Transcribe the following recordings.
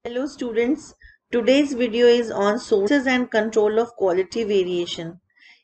Hello students, today's video is on sources and control of quality variation,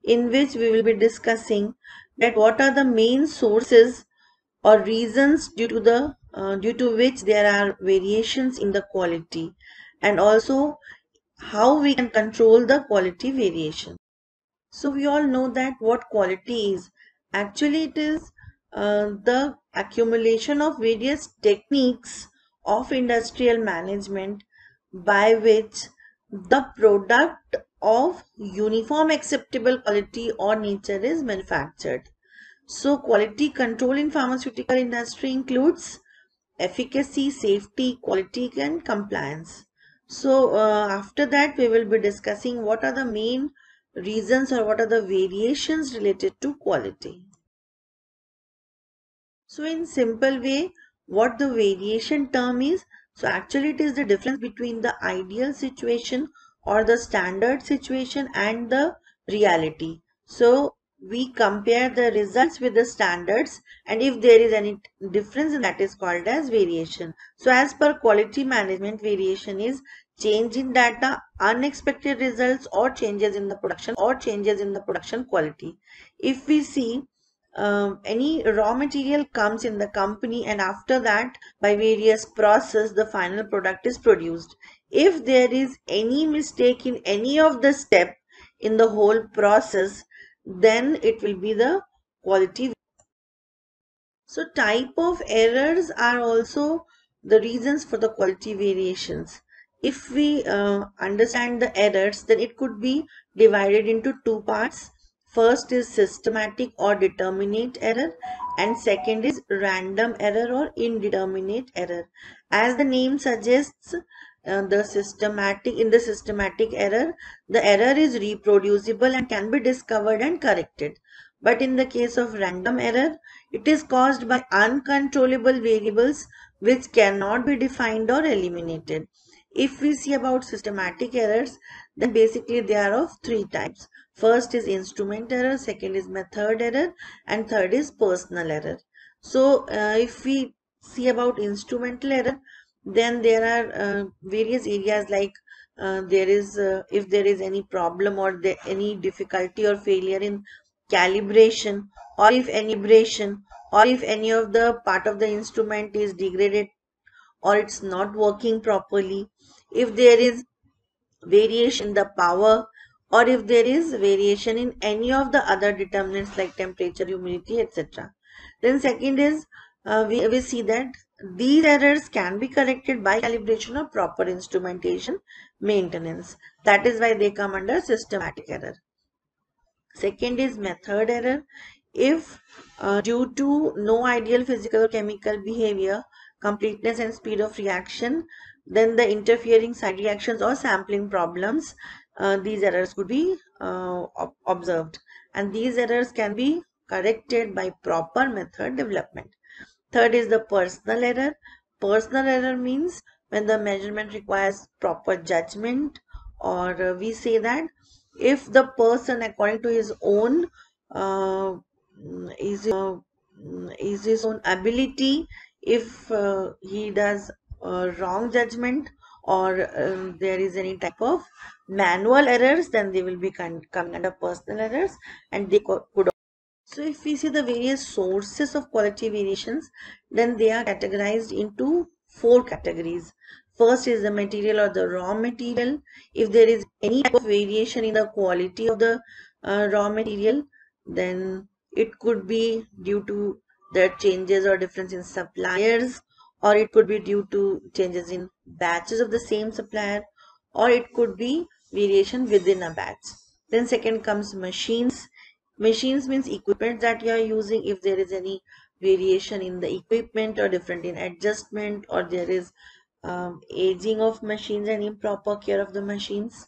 in which we will be discussing that what are the main sources or reasons due to which there are variations in the quality, and also how we can control the quality variation. So we all know that what quality is. Actually, it is the accumulation of various techniques of industrial management by which the product of uniform acceptable quality or nature is manufactured. So quality control in pharmaceutical industry includes efficacy, safety, quality and compliance. So after that we will be discussing what are the main reasons or what are the variations related to quality. So in simple way, what the variation term is, so actually it is the difference between the ideal situation or the standard situation and the reality. So we compare the results with the standards, and if there is any difference, that is called as variation. So as per quality management, variation is change in data, unexpected results or changes in the production quality. If we see any raw material comes in the company, and after that by various process the final product is produced. If there is any mistake in any of the step in the whole process, then it will be the quality. So type of errors are also the reasons for the quality variations. If we understand the errors, then it could be divided into two parts. First is systematic or determinate error, and second is random error or indeterminate error. As the name suggests, in the systematic error, the error is reproducible and can be discovered and corrected. But in the case of random error, it is caused by uncontrollable variables which cannot be defined or eliminated. If we see about systematic errors, then basically they are of three types. First is instrument error, second is method error, and third is personal error. So if we see about instrumental error, then there are various areas like if there is any problem or any difficulty or failure in calibration, or if any of the part of the instrument is degraded or it's not working properly, if there is variation in the power, or if there is variation in any of the other determinants like temperature, humidity, etc. Then second is we see that these errors can be corrected by calibration or proper instrumentation maintenance. That is why they come under systematic error. Second is method error. If due to no ideal physical or chemical behavior, completeness and speed of reaction, then the interfering side reactions or sampling problems, these errors could be observed, and these errors can be corrected by proper method development. Third is the personal error. Personal error means when the measurement requires proper judgment, or we say that if the person according to his own uh, is his own ability, if he does wrong judgment, or there is any type of manual errors, then they will be coming under personal errors, and they could. So if we see the various sources of quality variations, then they are categorized into four categories. First is the material or the raw material. If there is any type of variation in the quality of the raw material, then it could be due to the changes or difference in suppliers, or it could be due to changes in batches of the same supplier, or it could be variation within a batch. Then second comes machines. Machines means equipment that you are using. If there is any variation in the equipment or different in adjustment, or there is aging of machines and improper care of the machines.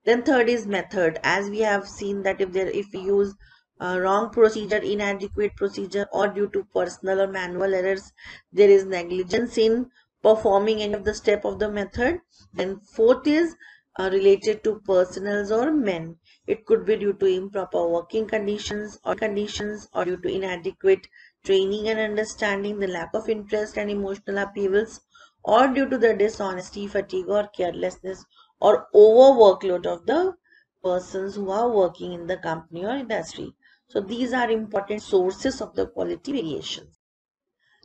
Then third is method. As we have seen that if we use wrong procedure, inadequate procedure, or due to personal or manual errors, there is negligence in performing any of the step of the method. Then fourth is related to personals or men. It could be due to improper working conditions, or due to inadequate training and understanding, the lack of interest and emotional upheavals, or due to the dishonesty, fatigue or carelessness or overworkload of the persons who are working in the company or industry. So these are important sources of the quality variations.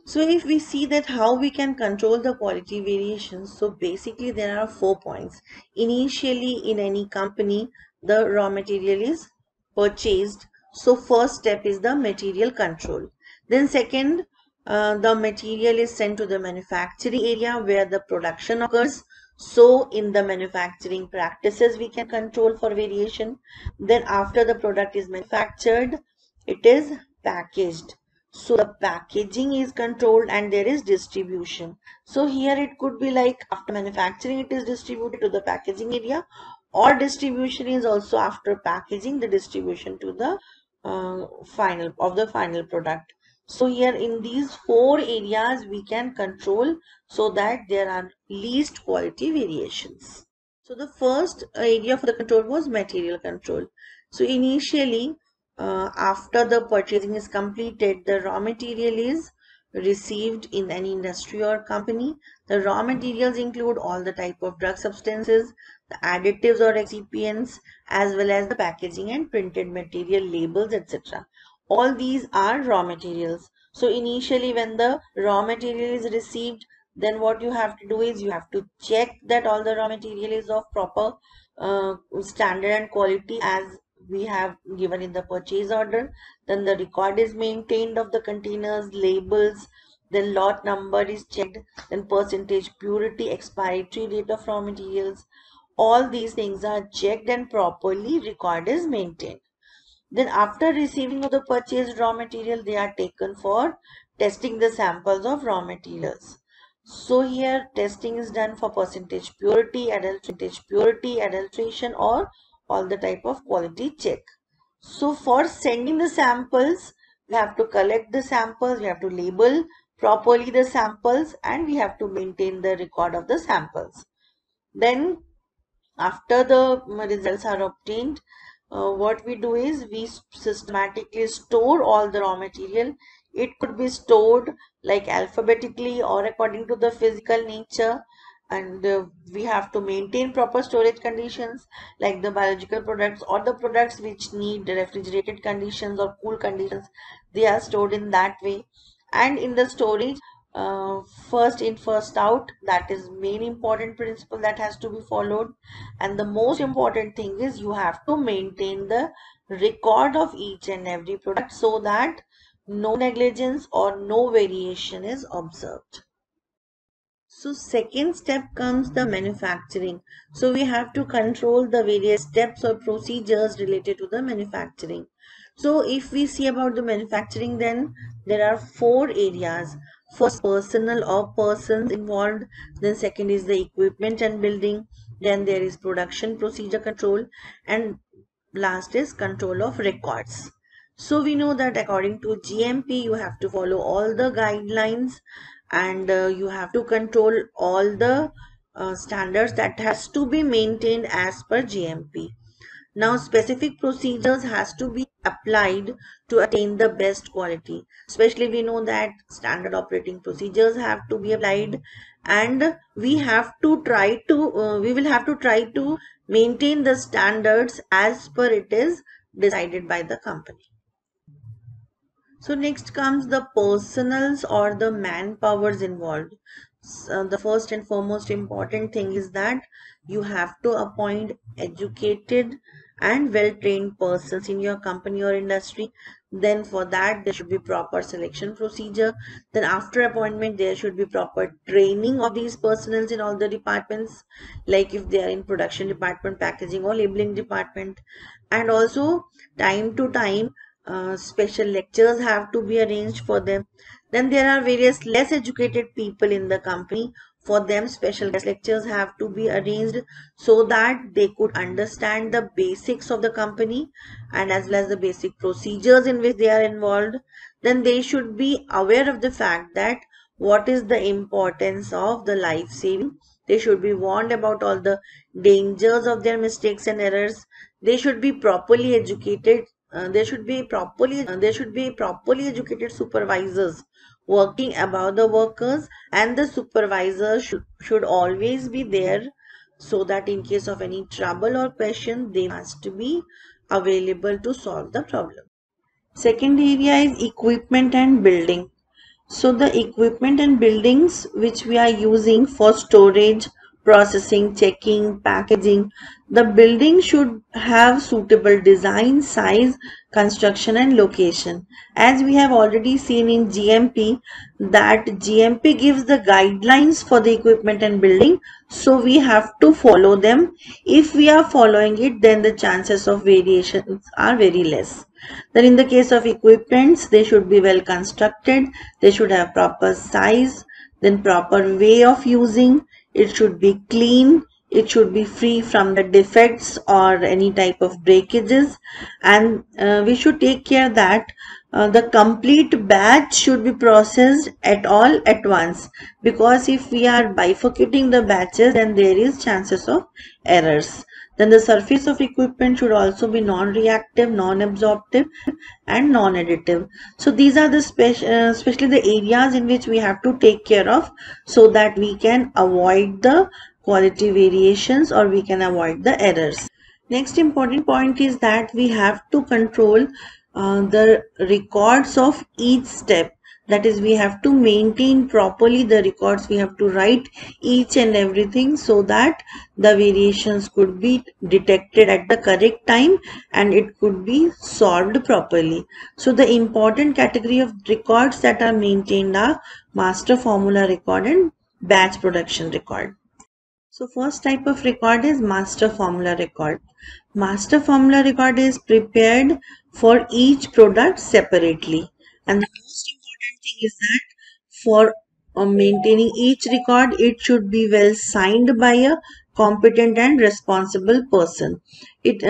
So if we see that how we can control the quality variations, so basically there are 4 points. Initially in any company, the raw material is purchased. So first step is the material control. Then second, the material is sent to the manufacturing area where the production occurs. So in the manufacturing practices, we can control for variation. Then after the product is manufactured, it is packaged. So the packaging is controlled and there is distribution. So here it could be like after manufacturing it is distributed to the packaging area, or distribution is also after packaging the distribution to the final product. So here in these 4 areas we can control so that there are least quality variations. So the first area for the control was material control. So initially, after the purchasing is completed, the raw material is received in any industry or company. The raw materials include all the type of drug substances, the additives or excipients, as well as the packaging and printed material, labels, etc. All these are raw materials. So initially when the raw material is received, then what you have to do is you have to check that all the raw material is of proper standard and quality as we have given in the purchase order. Then the record is maintained of the containers, labels, then lot number is checked, then percentage purity, expiry date of raw materials. All these things are checked and properly record is maintained. Then after receiving of the purchased raw material, they are taken for testing the samples of raw materials. So here testing is done for percentage purity, adulteration or all the type of quality check. So for sending the samples, we have to collect the samples, we have to label properly the samples, and we have to maintain the record of the samples. Then after the results are obtained, what we do is we systematically store all the raw material. It could be stored like alphabetically or according to the physical nature, and we have to maintain proper storage conditions like the biological products or the products which need refrigerated conditions or cool conditions. They are stored in that way. And in the storage, first in first out, that is main important principle that has to be followed. And the most important thing is you have to maintain the record of each and every product so that no negligence or no variation is observed. So second step comes the manufacturing. So we have to control the various steps or procedures related to the manufacturing. So if we see about the manufacturing, then there are 4 areas. First, personnel or persons involved. Then second is the equipment and building. Then there is production procedure control, and last is control of records. So we know that according to GMP, you have to follow all the guidelines, and you have to control all the standards that has to be maintained as per GMP. Now specific procedures has to be applied to attain the best quality. Especially we know that standard operating procedures have to be applied, and we will have to try to maintain the standards as per it is decided by the company. So next comes the personals or the manpowers involved. The first and foremost important thing is that you have to appoint educated and well-trained persons in your company or industry. Then for that there should be proper selection procedure. Then after appointment there should be proper training of these personals in all the departments, like if they are in production department, packaging or labeling department. And also time to time special lectures have to be arranged for them. Then there are various less educated people in the company. For them special lectures have to be arranged so that they could understand the basics of the company and as well as the basic procedures in which they are involved. Then they should be aware of the fact that what is the importance of the life saving. They should be warned about all the dangers of their mistakes and errors. They should be properly educated. There should be properly educated supervisors working above the workers, and the supervisor should always be there, so that in case of any trouble or question, they must be available to solve the problem. Second area is equipment and building. So the equipment and buildings which we are using for storage, processing, checking, packaging, the building should have suitable design, size, construction and location. As we have already seen in GMP, that GMP gives the guidelines for the equipment and building, so we have to follow them. If we are following it, then the chances of variations are very less. Then in the case of equipments, they should be well constructed, they should have proper size, then proper way of using, it should be clean, it should be free from the defects or any type of breakages, and we should take care that the complete batch should be processed at all at once, because if we are bifurcating the batches, then there is chances of errors. Then the surface of equipment should also be non-reactive, non-absorptive and non-additive. So these are the especially the areas in which we have to take care of, so that we can avoid the quality variations or we can avoid the errors. Next important point is that we have to control the records of each step. That is, we have to maintain properly the records, we have to write each and everything, so that the variations could be detected at the correct time and it could be solved properly. So the important category of records that are maintained are master formula record and batch production record. So first type of record is master formula record. Master formula record is prepared for each product separately. And the most important thing is that for maintaining each record, it should be well signed by a competent and responsible person. It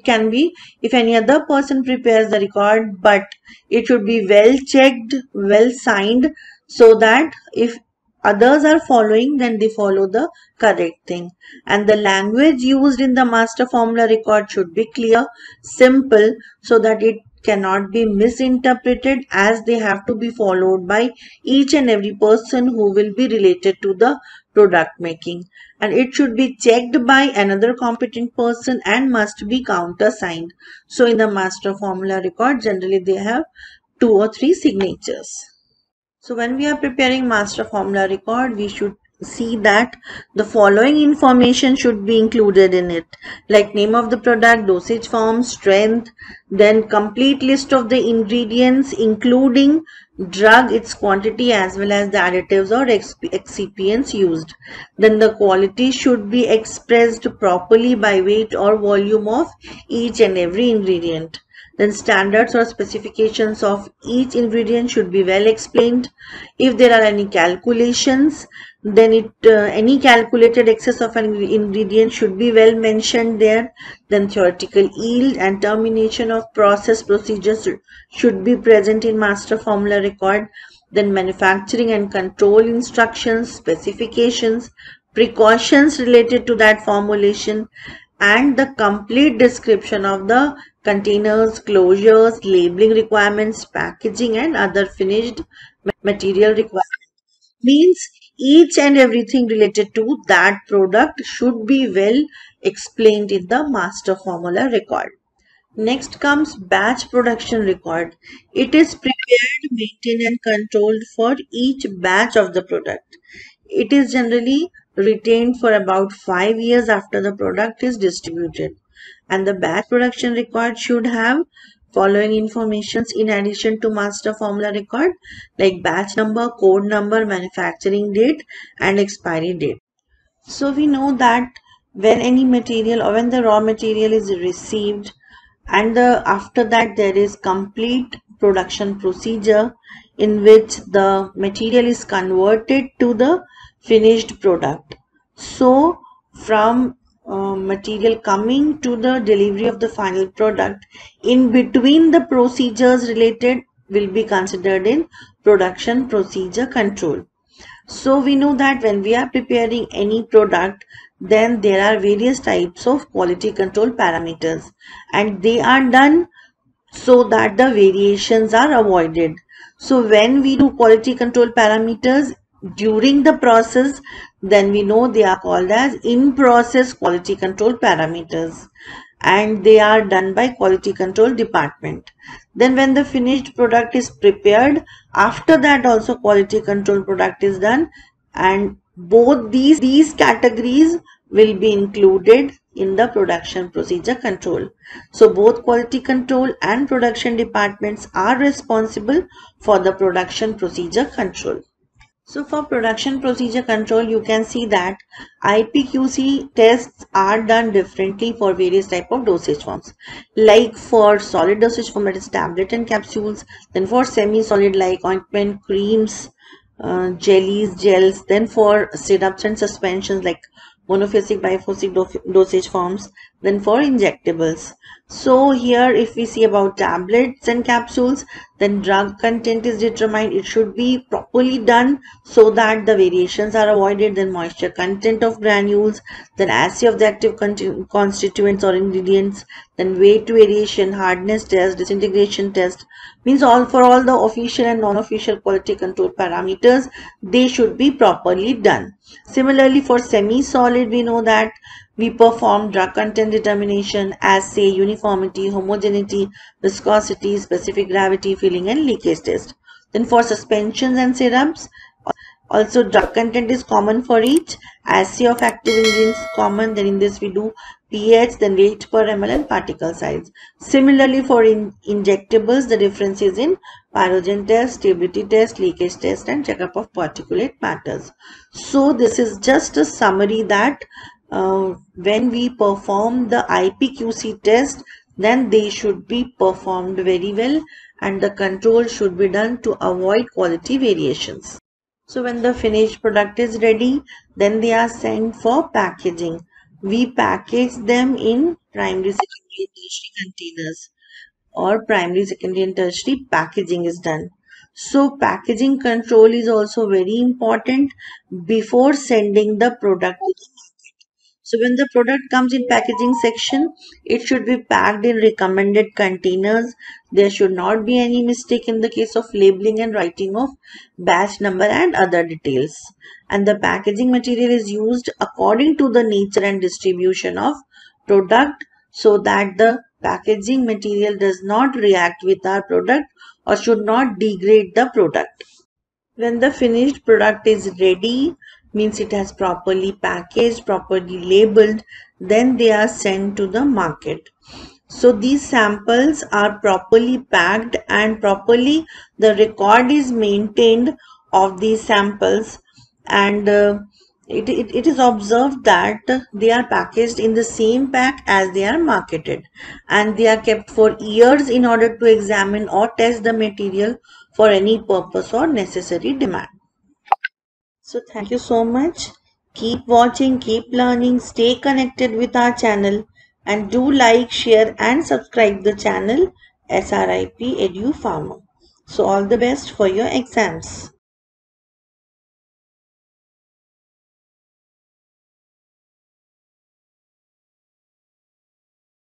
can be, if any other person prepares the record, but it should be well checked, well signed, so that if others are following, then they follow the correct thing. And the language used in the master formula record should be clear, simple, so that it cannot be misinterpreted, as they have to be followed by each and every person who will be related to the product making. And it should be checked by another competent person and must be countersigned. So in the master formula record, generally they have 2 or 3 signatures. So when we are preparing master formula record, we should see that the following information should be included in it, like name of the product, dosage form, strength, then complete list of the ingredients including drug, its quantity, as well as the additives or excipients used. Then the quality should be expressed properly by weight or volume of each and every ingredient. Then standards or specifications of each ingredient should be well explained. If there are any calculations, then any calculated excess of an ingredient should be well mentioned there. Then theoretical yield and termination of process procedures should be present in master formula record. Then manufacturing and control instructions, specifications, precautions related to that formulation, and the complete description of the containers, closures, labeling requirements, packaging and other finished material requirements. Means each and everything related to that product should be well explained in the master formula record. Next comes batch production record. It is prepared, maintained and controlled for each batch of the product. It is generally retained for about 5 years after the product is distributed. And the batch production record should have following informations in addition to master formula record, like batch number, code number, manufacturing date and expiry date. So we know that when any material or when the raw material is received, and after that there is complete production procedure in which the material is converted to the finished product. So from material coming to the delivery of the final product, in between the procedures related will be considered in production procedure control. So we know that when we are preparing any product, then there are various types of quality control parameters, and they are done so that the variations are avoided. So when we do quality control parameters during the process, then we know they are called as in-process quality control parameters, and they are done by quality control department. Then when the finished product is prepared, after that also quality control product is done, and both these categories will be included in the production procedure control. So both quality control and production departments are responsible for the production procedure control. So for production procedure control, you can see that IPQC tests are done differently for various type of dosage forms. Like for solid dosage form, that is tablet and capsules. Then for semi-solid like ointment, creams, jellies, gels. Then for syrups and suspensions like monophasic, biphasic dosage forms. Then for injectables. So here if we see about tablets and capsules, then drug content is determined. It should be properly done so that the variations are avoided. Then moisture content of granules, then assay of the active constituents or ingredients, then weight variation, hardness test, disintegration test, means all for all the official and non-official quality control parameters, they should be properly done. Similarly for semi-solid, we know that we perform drug content determination, assay, uniformity, homogeneity, viscosity, specific gravity, filling and leakage test. Then for suspensions and syrups, also drug content is common for each, assay of active ingredients common. Then in this we do pH, then weight per ml and particle size. Similarly for injectables, the difference is in pyrogen test, stability test, leakage test and checkup of particulate matters. So this is just a summary that when we perform the IPQC test, then they should be performed very well and the control should be done to avoid quality variations. So when the finished product is ready, then they are sent for packaging. We package them in primary, secondary and tertiary containers, or primary, secondary and tertiary packaging is done. So packaging control is also very important before sending the product to the market. So when the product comes in packaging section, it should be packed in recommended containers. There should not be any mistake in the case of labeling and writing of batch number and other details. And the packaging material is used according to the nature and distribution of product so that the packaging material does not react with our product or should not degrade the product. When the finished product is ready, means it has properly packaged, properly labeled, then they are sent to the market. So these samples are properly packed and properly the record is maintained of these samples, and it is observed that they are packaged in the same pack as they are marketed, and they are kept for years in order to examine or test the material for any purpose or necessary demand. So thank you so much. Keep watching, keep learning, stay connected with our channel, and do like, share and subscribe the channel SRIP Edu Farmer. So all the best for your exams.